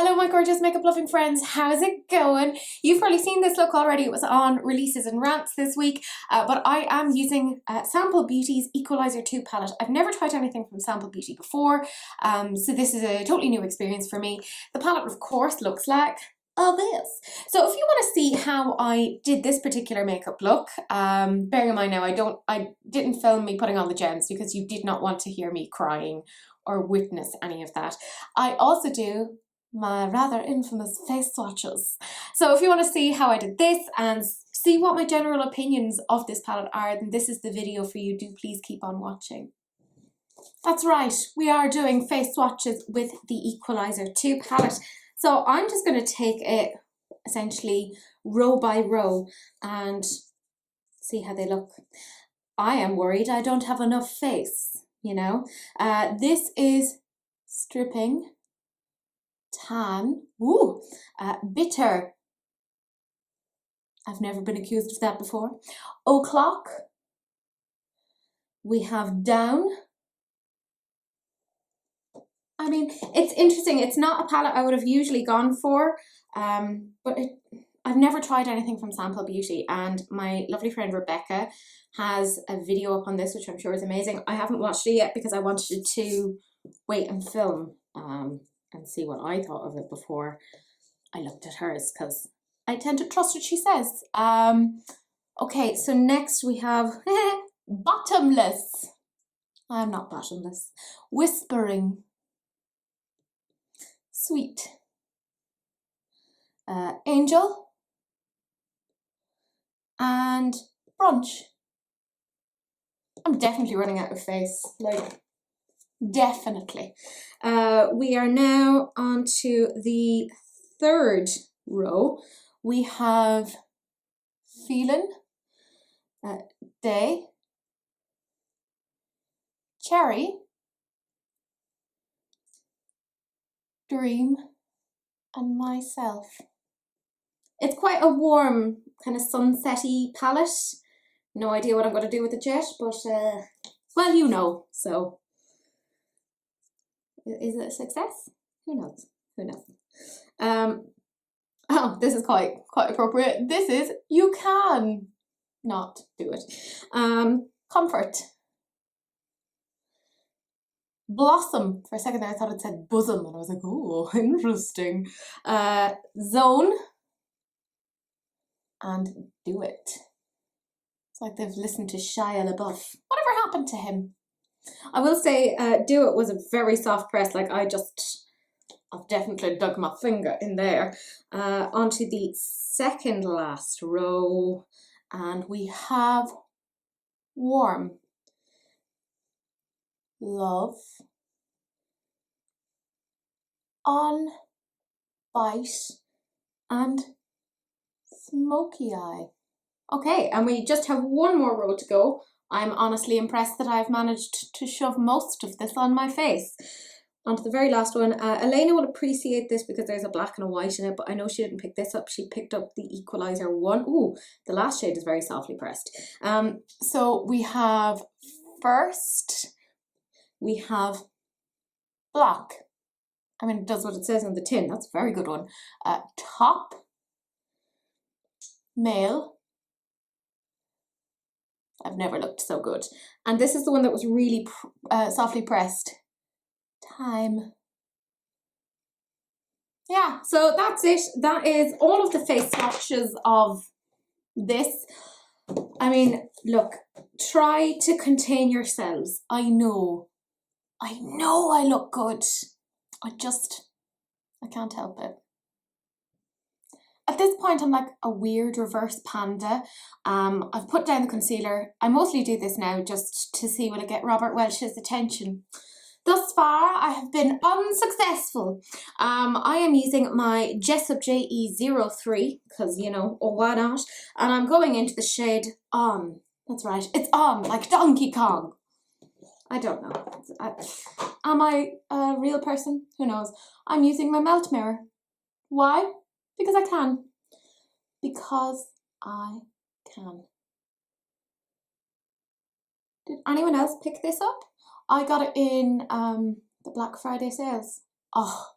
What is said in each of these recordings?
Hello my gorgeous makeup loving friends, how's it going? You've probably seen this look already. It was on releases and rants this week, but I am using Sample Beauty's Equalizer 2 palette. I've never tried anything from Sample Beauty before, so this is a totally new experience for me. The palette of course looks like this. So if you want to see how I did this particular makeup look, bearing in mind now I didn't film me putting on the gems because you did not want to hear me crying or witness any of that. I also do my rather infamous face swatches. So if you want to see how I did this and see what my general opinions of this palette are, then this is the video for you. Do please keep on watching. That's right, we are doing face swatches with the Equalizer 2 palette. So I'm just going to take it essentially row by row and see how they look. I am worried I don't have enough face, you know. This is Stripping, Tan, Bitter. I've never been accused of that before. O'Clock. We have Down. I mean, it's interesting. It's not a palette I would have usually gone for, but I've never tried anything from Sample Beauty, and my lovely friend Rebecca has a video up on this, which I'm sure is amazing. I haven't watched it yet because I wanted to wait and film and see what I thought of it before I looked at hers, because I tend to trust what she says. Okay, so next we have Bottomless. I'm not bottomless. Whispering. Sweet. Angel. And Brunch. I'm definitely running out of face, like definitely. We are now on to the third row. We have Feelin', Day, Cherry, Dream, and Myself. It's quite a warm, kind of sunsetty palette. No idea what I'm going to do with it yet, but well, you know, so is it a success? Who knows? Who knows? Oh, this is quite appropriate. This is You Can Not Do It. Comfort. Blossom. For a second there I thought it said bosom and I was like, oh, interesting. Zone. And Do It. It's like they've listened to Shia LaBeouf. Whatever happened to him? I will say Do It was a very soft press. Like I've definitely dug my finger in there. Onto the second last row, and we have Warm, Love, On, Bite, and Smoky Eye. Okay, and we just have one more row to go. I'm honestly impressed that I've managed to shove most of this on my face. On to the very last one. Elena will appreciate this because there's a black and a white in it, but I know she didn't pick this up. She picked up the Equalizer 1. Ooh, the last shade is very softly pressed. So we have first, we have Black. I mean, it does what it says on the tin. That's a very good one. Top, Male. I've never looked so good. And this is the one that was really softly pressed. Thyme. Yeah, so that's it. That is all of the face swatches of this. I mean, look, try to contain yourselves. I know I look good. I can't help it. At this point, I'm like a weird reverse panda. I've put down the concealer. I mostly do this now just to see will it get Robert Welch's attention. Thus far, I have been unsuccessful. I am using my Jessup JE03, because, you know, or why not? And I'm going into the shade On. That's right, it's On, like Donkey Kong. I don't know. Am I a real person? Who knows? I'm using my melt mirror. Why? Because I can. Because I can. Did anyone else pick this up? I got it in the Black Friday sales. Oh,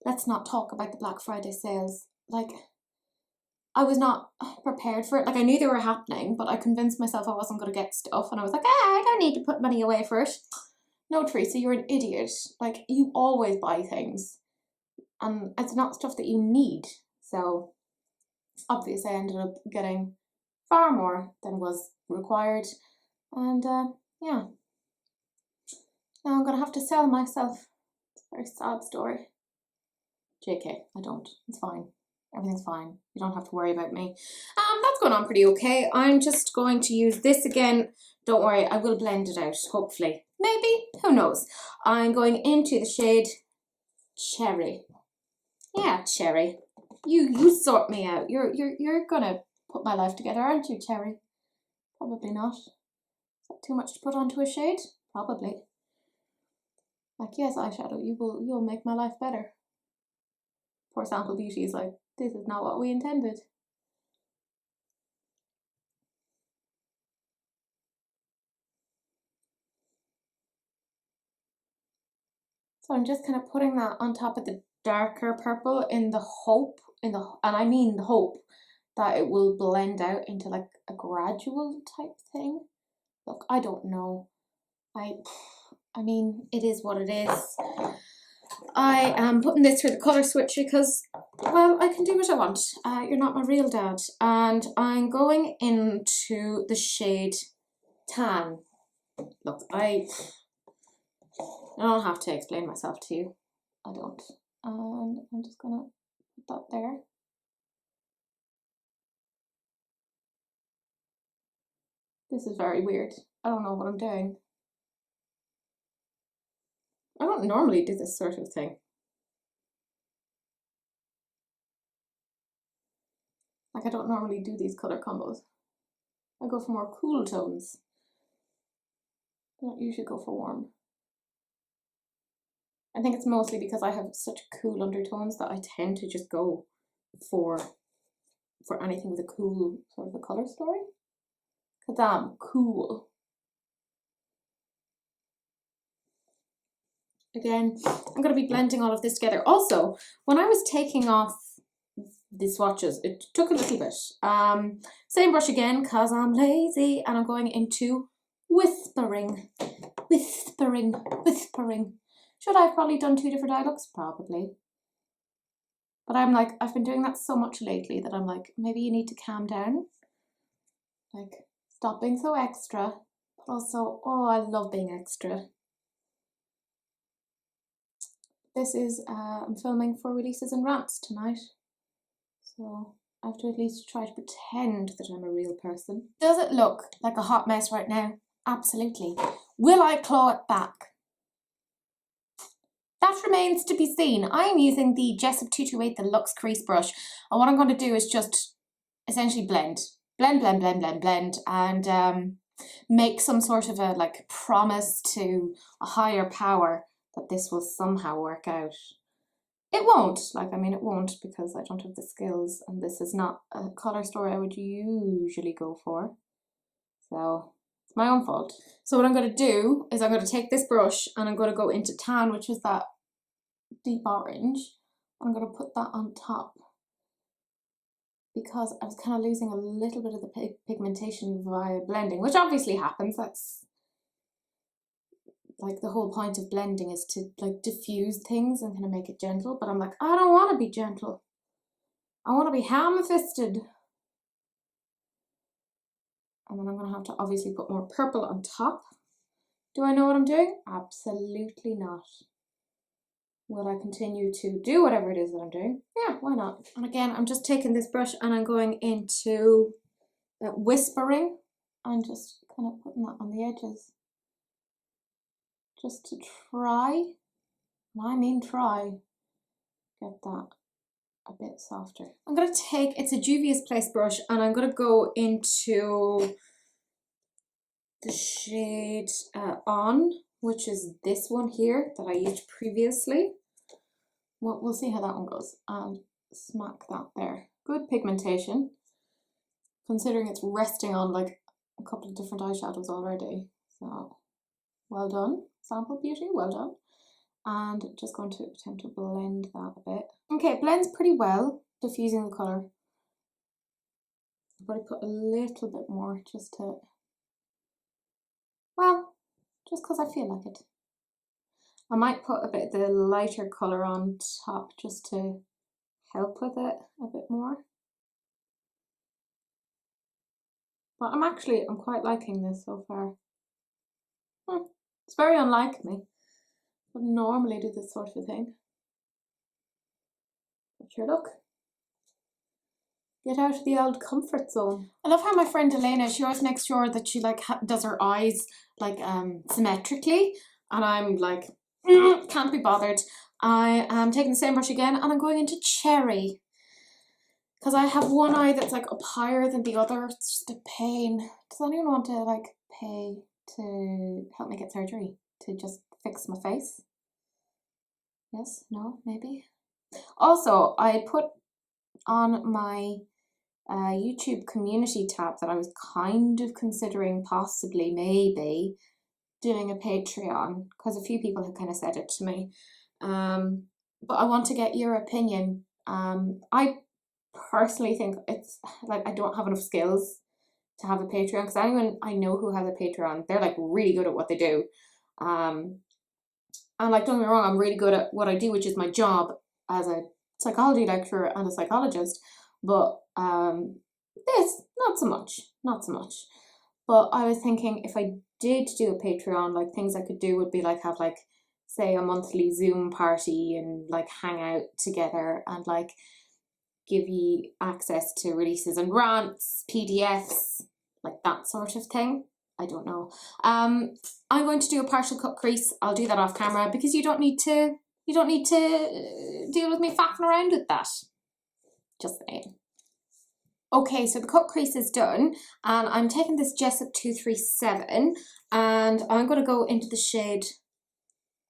let's not talk about the Black Friday sales. Like, I was not prepared for it. Like, I knew they were happening, but I convinced myself I wasn't going to get stuff, and I was like, I don't need to put money away for it. No, Teresa, you're an idiot. Like, you always buy things, and it's not stuff that you need. So, obviously, I ended up getting far more than was required, and yeah. Now I'm going to have to sell myself. It's a very sad story. JK, I don't. It's fine. Everything's fine. You don't have to worry about me. That's going on pretty okay. I'm just going to use this again. Don't worry, I will blend it out, hopefully. Maybe, who knows. I'm going into the shade Cherry. Yeah, Cherry. You sort me out. You're gonna put my life together, aren't you, Cherry? Probably not. Is that too much to put onto a shade? Probably. Like, yes, eyeshadow, you'll make my life better. Poor Sample Beauty is like, this is not what we intended. So I'm just kind of putting that on top of the darker purple in the hope, and I mean the hope, that it will blend out into like a gradual type thing. Look, I don't know. I mean, it is what it is. I am putting this through the colour switch because, well, I can do what I want. You're not my real dad. And I'm going into the shade Tan. Look, I don't have to explain myself to you. I don't. And I'm just going to put that there. This is very weird. I don't know what I'm doing. I don't normally do this sort of thing. Like, I don't normally do these colour combos. I go for more cool tones. I don't usually go for warm. I think it's mostly because I have such cool undertones that I tend to just go for anything with a cool sort of a colour story. Because I'm cool. Again, I'm going to be blending all of this together. Also, when I was taking off the swatches, it took a little bit. Same brush again, because I'm lazy, and I'm going into whispering. Whispering. Whispering. Should I have probably done 2 different eye looks? Probably. But I'm like, I've been doing that so much lately that I'm like, maybe you need to calm down. Like, stop being so extra. But also, oh, I love being extra. This is, I'm filming for releases and rants tonight. So I have to at least try to pretend that I'm a real person. Does it look like a hot mess right now? Absolutely. Will I claw it back? That remains to be seen. I'm using the Jessup 228, the Luxe Crease brush. And what I'm going to do is just essentially blend. Blend, and make some sort of a like promise to a higher power that this will somehow work out. It won't, like, I mean, it won't because I don't have the skills, and this is not a colour story I would usually go for. So it's my own fault. So what I'm going to do is I'm going to take this brush and I'm going to go into Tan, which is that deep orange. I'm going to put that on top because I was kind of losing a little bit of the pigmentation via blending, which obviously happens. That's like the whole point of blending, is to like diffuse things and kind of make it gentle. But I'm like, I don't want to be gentle. I want to be ham-fisted. And then I'm going to have to obviously put more purple on top. Do I know what I'm doing? Absolutely not. Will I continue to do whatever it is that I'm doing? Yeah, why not? And again, I'm just taking this brush and I'm going into whispering and just kind of putting that on the edges. Just to try, and I mean try, get that a bit softer. I'm going to take, it's a Juvia's Place brush, and I'm going to go into the shade On, which is this one here that I used previously. We'll see how that one goes, and smack that there. Good pigmentation, considering it's resting on like a couple of different eyeshadows already. So well done, Sample Beauty, well done. And just going to attempt to blend that a bit. Okay, it blends pretty well, diffusing the colour. I'll probably put a little bit more just to, well, just because I feel like it. I might put a bit of the lighter colour on top just to help with it a bit more. But I'm quite liking this so far. It's very unlike me. I wouldn't normally do this sort of thing. But sure, look. Get out of the old comfort zone. I love how my friend Elena, she always makes sure that she like does her eyes like symmetrically, and I'm like, can't be bothered. I am taking the same brush again, and I'm going into cherry. Because I have one eye that's like up higher than the other. It's just a pain. Does anyone want to like pay to help me get surgery? To just fix my face? Yes? No? Maybe? Also, I put on my YouTube community tab that I was kind of considering possibly, maybe, doing a Patreon. Because a few people have kind of said it to me. But I want to get your opinion. I personally think it's like I don't have enough skills to have a Patreon, because anyone I know who has a Patreon, they're like really good at what they do, and like, don't get me wrong, I'm really good at what I do, which is my job as a psychology lecturer and a psychologist, but this not so much. But I was thinking if I did do a Patreon, like things I could do would be like have like say a monthly Zoom party and like hang out together and like give you access to releases and rants, PDFs, like that sort of thing. I don't know. I'm going to do a partial cut crease. I'll do that off camera because you don't need to deal with me faffing around with that. Just saying. Okay, so the cut crease is done, and I'm taking this Jessup 237, and I'm going to go into the shade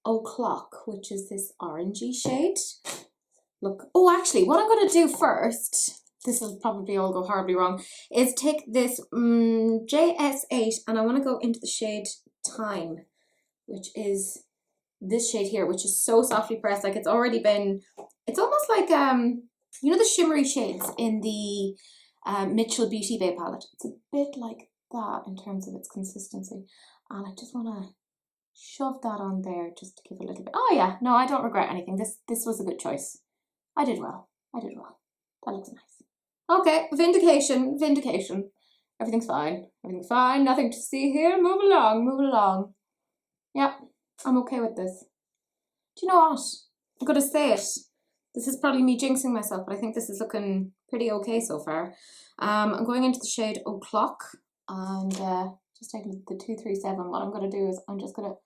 O'Clock, which is this orangey shade. Look, oh, actually, what I'm going to do first, this will probably all go horribly wrong, is take this JS8 and I want to go into the shade Thyme, which is this shade here, which is so softly pressed, like it's already been, it's almost like, you know the shimmery shades in the Mitchell Beauty Bay palette? It's a bit like that in terms of its consistency, and I just want to shove that on there just to give a little bit, oh yeah, no, I don't regret anything, this was a good choice. I did well. That looks nice. Okay, vindication. Everything's fine. Nothing to see here. Move along. Yeah, I'm okay with this. Do you know what? I'm gonna say it. This is probably me jinxing myself, but I think this is looking pretty okay so far. I'm going into the shade O'Clock and just taking the 237. What I'm gonna do is I'm just gonna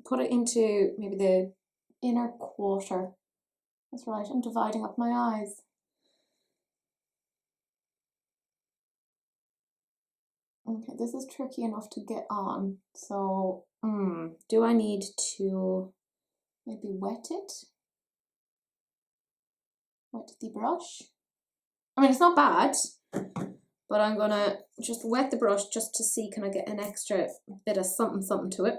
put it into maybe the inner quarter. That's right, I'm dividing up my eyes. Okay, this is tricky enough to get on. So, do I need to maybe wet it? Wet the brush? I mean, it's not bad, but I'm gonna just wet the brush just to see, can I get an extra bit of something to it?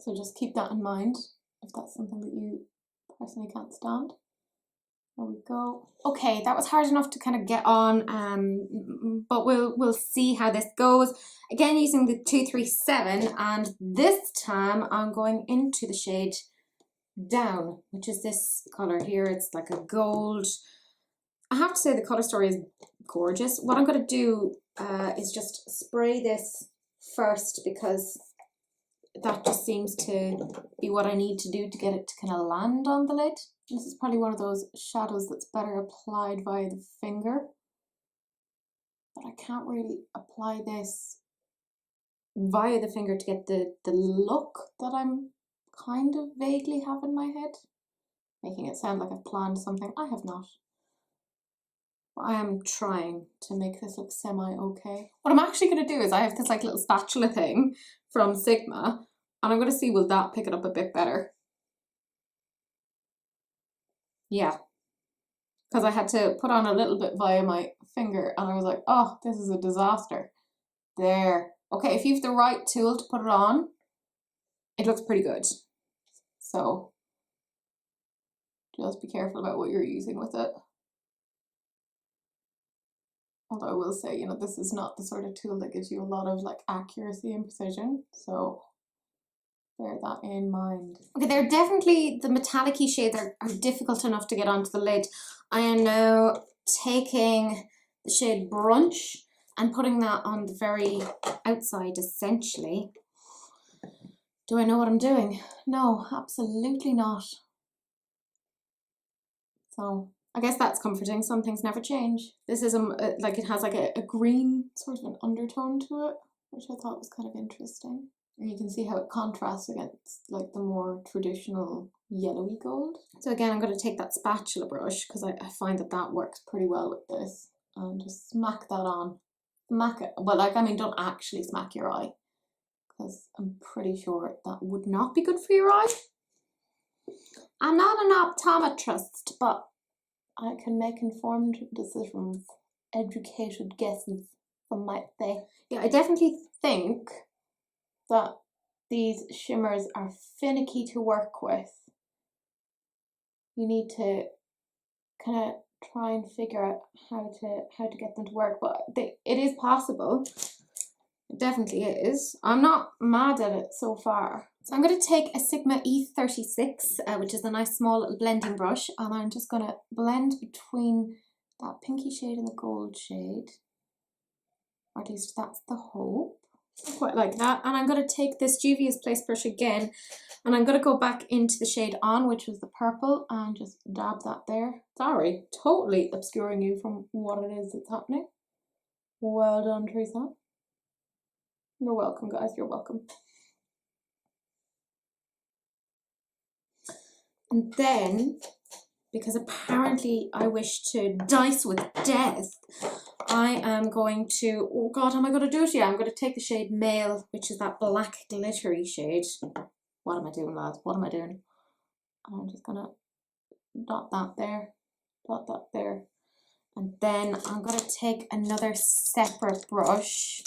So just keep that in mind if that's something that you personally can't stand. There we go. Okay, that was hard enough to kind of get on, but we'll see how this goes. Again, using the 237, and this time I'm going into the shade Down, which is this color here. It's like a gold. I have to say the color story is gorgeous. What I'm going to do is just spray this first, because that just seems to be what I need to do to get it to kind of land on the lid. This is probably one of those shadows that's better applied via the finger, but I can't really apply this via the finger to get the look that I'm kind of vaguely have in my head, making it sound like I've planned something. I have not. But I am trying to make this look semi-okay. What I'm actually going to do is I have this like little spatula thing from Sigma, and I'm going to see will that pick it up a bit better. Yeah, because I had to put on a little bit via my finger and I was like, oh, this is a disaster. There. Okay, if you have the right tool to put it on, it looks pretty good. So just be careful about what you're using with it. Although I will say, you know, this is not the sort of tool that gives you a lot of like accuracy and precision, so bear that in mind. Okay, they're definitely, the metallic-y shades are difficult enough to get onto the lid. I am now taking the shade Brunch and putting that on the very outside, essentially. Do I know what I'm doing? No, absolutely not. So I guess that's comforting. Some things never change. This is like, it has like a green sort of an undertone to it, which I thought was kind of interesting. And you can see how it contrasts against like the more traditional yellowy gold. So again, I'm going to take that spatula brush because I find that that works pretty well with this, and just smack that on. Smack it. Well, like, I mean, don't actually smack your eye, because I'm pretty sure that would not be good for your eye. I'm not an optometrist, but I can make informed decisions, educated guesses, some might say. Yeah, I definitely think that these shimmers are finicky to work with. You need to kind of try and figure out how to get them to work, but it is possible. It definitely is. I'm not mad at it so far. So I'm going to take a Sigma E36, which is a nice small little blending brush, and I'm just going to blend between that pinky shade and the gold shade. Or at least that's the hope. I quite like that. And I'm going to take this Juvia's Place brush again, and I'm going to go back into the shade On, which was the purple, and just dab that there. Sorry, totally obscuring you from what it is that's happening. Well done, Teresa. You're welcome, guys. You're welcome. And then, because apparently I wish to dice with death, I am going to, oh God, am I going to do it? Yeah, I'm going to take the shade Male, which is that black glittery shade. What am I doing, lads? What am I doing? I'm just going to dot that there, dot that there. And then I'm going to take another separate brush.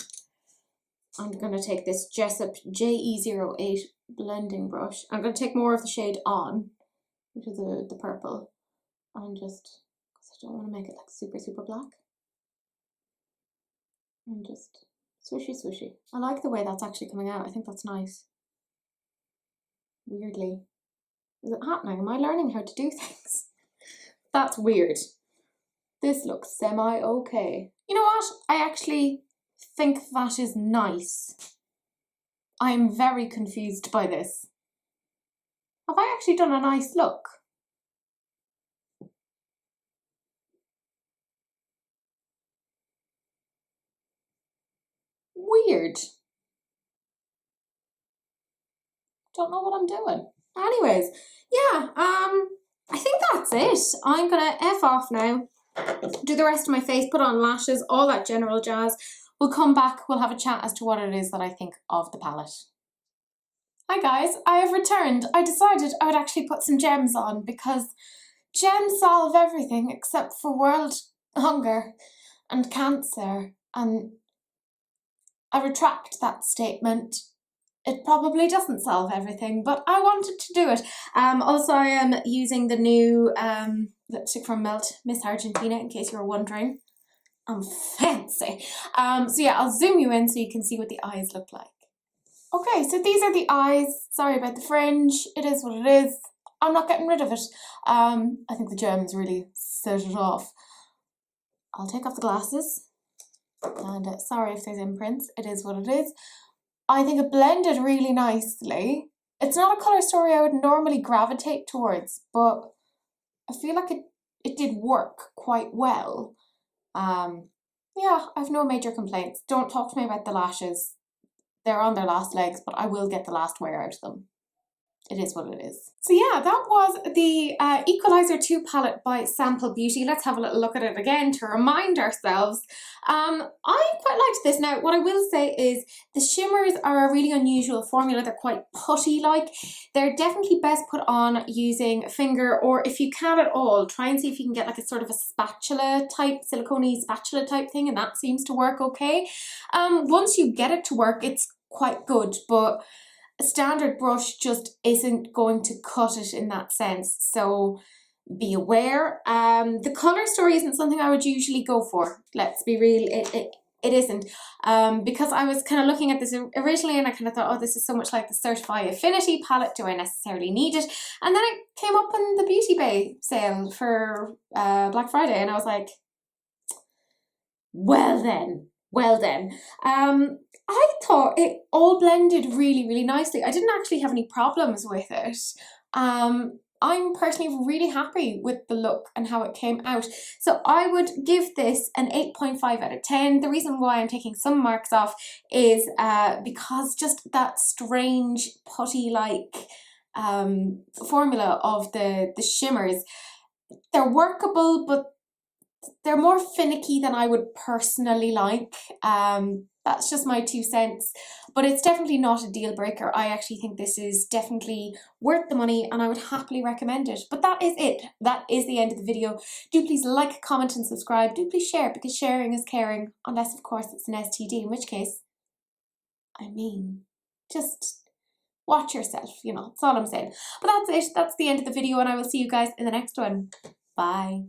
I'm going to take this Jessup JE08 blending brush. I'm going to take more of the shade On, which is the purple, and just, because I don't want to make it like super, super black. And just swishy, swishy. I like the way that's actually coming out. I think that's nice. Weirdly. Is it happening? Am I learning how to do things? That's weird. This looks semi-okay. You know what? I actually think that is nice. I am very confused by this. Have I actually done a nice look? Weird. Don't know what I'm doing. Anyways, yeah, I think that's it. I'm gonna F off now, do the rest of my face, put on lashes, all that general jazz. We'll come back, we'll have a chat as to what it is that I think of the palette. Hi guys, I have returned. I decided I would actually put some gems on because gems solve everything except for world hunger and cancer, and I retract that statement. It probably doesn't solve everything, but I wanted to do it. Also, I am using the new lipstick from Melt, Miss Argentina, in case you were wondering. I'm fancy. So yeah, I'll zoom you in so you can see what the eyes look like. Okay, so these are the eyes. Sorry about the fringe. It is what it is. I'm not getting rid of it. I think the gems really set it off. I'll take off the glasses. And sorry if there's imprints. It is what it is. I think it blended really nicely. It's not a colour story I would normally gravitate towards, but I feel like it did work quite well. Yeah, I've no major complaints. Don't talk to me about the lashes. They're on their last legs, but I will get the last wear out of them. It is what it is. So yeah, that was the Equalizer 2 palette by Sample Beauty. Let's have a little look at it again to remind ourselves. I quite liked this. Now, what I will say is the shimmers are a really unusual formula. They're quite putty-like. They're definitely best put on using a finger, or if you can at all, try and see if you can get like a sort of a spatula type, silicone spatula type thing, and that seems to work okay. Once you get it to work, it's quite good, but a standard brush just isn't going to cut it in that sense. So be aware. The colour story isn't something I would usually go for. Let's be real, it isn't. Because I was kind of looking at this originally and I kind of thought, oh, this is so much like the Certify Affinity palette. Do I necessarily need it? And then it came up in the Beauty Bay sale for Black Friday and I was like, well then. I thought it all blended really, really nicely. I didn't actually have any problems with it. I'm personally really happy with the look and how it came out. So I would give this an 8.5 out of 10. The reason why I'm taking some marks off is because just that strange putty-like formula of the shimmers. They're workable, but they're more finicky than I would personally like. That's just my 2 cents, but it's definitely not a deal breaker. I actually think this is definitely worth the money and I would happily recommend it. But that is it. That is the end of the video. Do please like, comment and subscribe. Do please share, because sharing is caring, unless of course it's an STD, in which case, I mean, just watch yourself, you know, that's all I'm saying. But that's it. That's the end of the video and I will see you guys in the next one. Bye.